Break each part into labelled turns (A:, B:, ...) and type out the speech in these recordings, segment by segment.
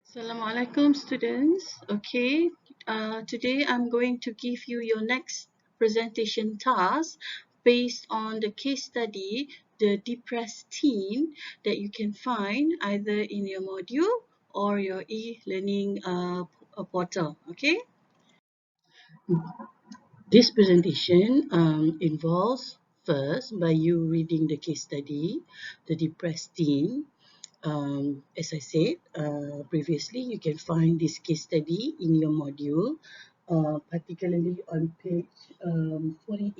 A: Assalamualaikum students. Okay, today I'm going to give you your next presentation task based on the case study, the depressed teen, that you can find either in your module or your e-learning portal. Okay, this presentation involves first by you reading the case study, the depressed teen. As I said previously, you can find this case study in your module, particularly on page 48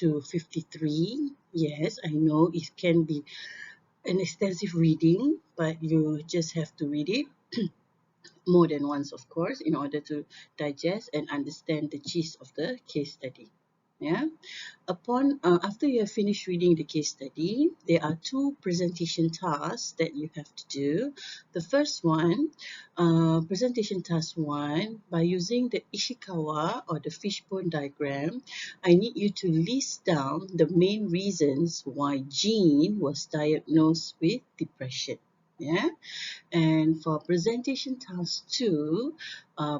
A: to 53. Yes, I know it can be an extensive reading, but you just have to read it more than once, of course, in order to digest and understand the gist of the case study. Yeah. After you have finished reading the case study, there are two presentation tasks that you have to do. The first one, presentation task one, by using the Ishikawa or the fishbone diagram, I need you to list down the main reasons why Jean was diagnosed with depression. Yeah. And for presentation task 2,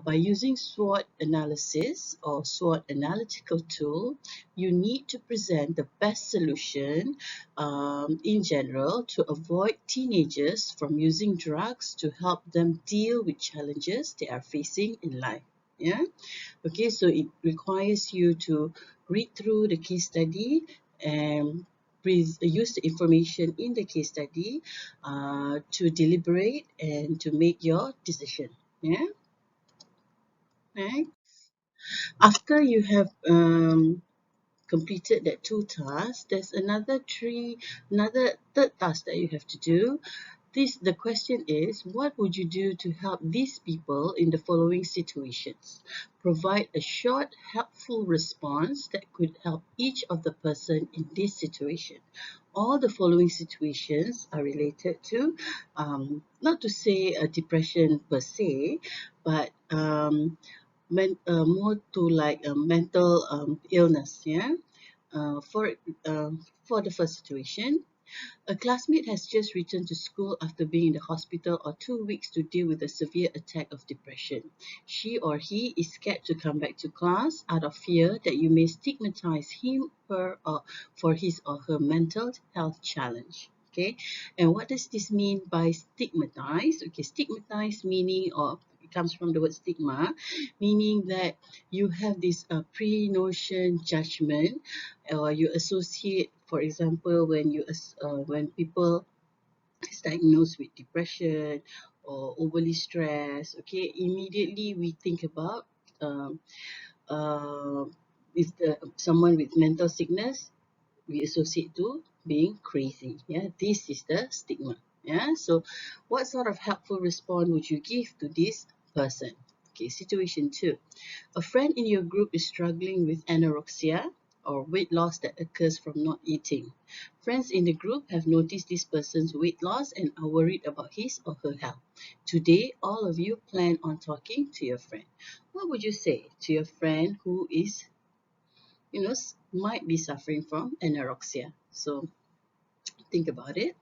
A: by using SWOT analysis or SWOT analytical tool, you need to present the best solution in general to avoid teenagers from using drugs to help them deal with challenges they are facing in life. Yeah. Okay, so it requires you to read through the case study and use the information in the case study to deliberate and to make your decision. Yeah, right. After you have completed that two tasks, there's another third task that you have to do. The question is, what would you do to help these people in the following situations? Provide a short, helpful response that could help each of the person in this situation. All the following situations are related to, not to say a depression per se, but more to like a mental illness. Yeah. Uh, for for the first situation, a classmate has just returned to school after being in the hospital for 2 weeks to deal with a severe attack of depression. She or he is scared to come back to class out of fear that you may stigmatize him, her, or for his or her mental health challenge. Okay, and what does this mean by stigmatize? Okay, stigmatize meaning, or it comes from the word stigma, meaning that you have this pre-notion judgment, or you associate, for example, when people is diagnosed with depression or overly stressed. Okay, immediately we think about um, uh, with someone with mental sickness, we associate to being crazy. Yeah, this is the stigma. Yeah, so what sort of helpful response would you give to this person? Okay, situation 2. A friend in your group is struggling with anorexia or weight loss that occurs from not eating. Friends in the group have noticed this person's weight loss and are worried about his or her health. Today, all of you plan on talking to your friend. What would you say to your friend who is, might be suffering from anorexia? So think about it.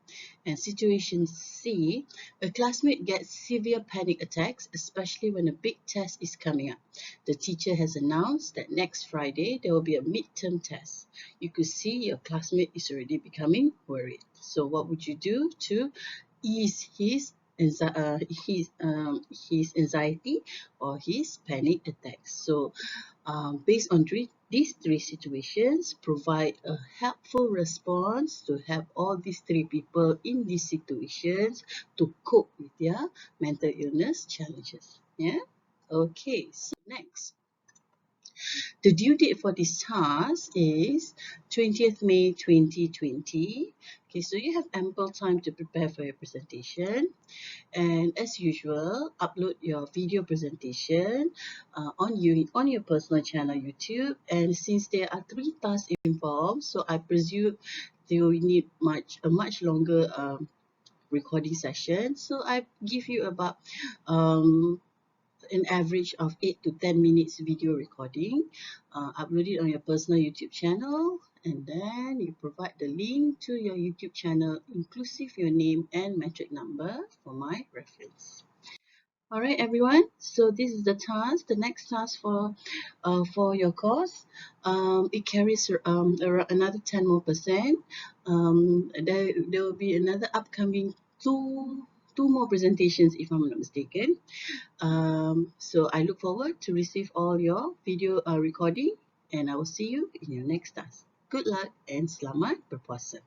A: And situation C, a classmate gets severe panic attacks, especially when a big test is coming up. The teacher has announced that next Friday there will be a midterm test. You could see your classmate is already becoming worried. So what would you do to ease his anxiety or his panic attacks? So based on these three situations, provide a helpful response to help all these three people in these situations to cope with their mental illness challenges. Yeah. Okay. So next, the due date for this task is 20th May 2020. Okay, so you have ample time to prepare for your presentation. And as usual, upload your video presentation on your personal channel YouTube. And since there are three tasks involved, so I presume they will need a much longer recording session. So I give you about um, an average of 8 to 10 minutes video recording. Upload it on your personal YouTube channel, and then you provide the link to your YouTube channel, inclusive your name and metric number for my reference. All right, everyone. So this is the task. The next task for your course. It carries around another 10 more percent. There will be another upcoming two more presentations, if I'm not mistaken. So I look forward to receive all your video recording, and I will see you in your next task. Good luck and selamat berpuasa.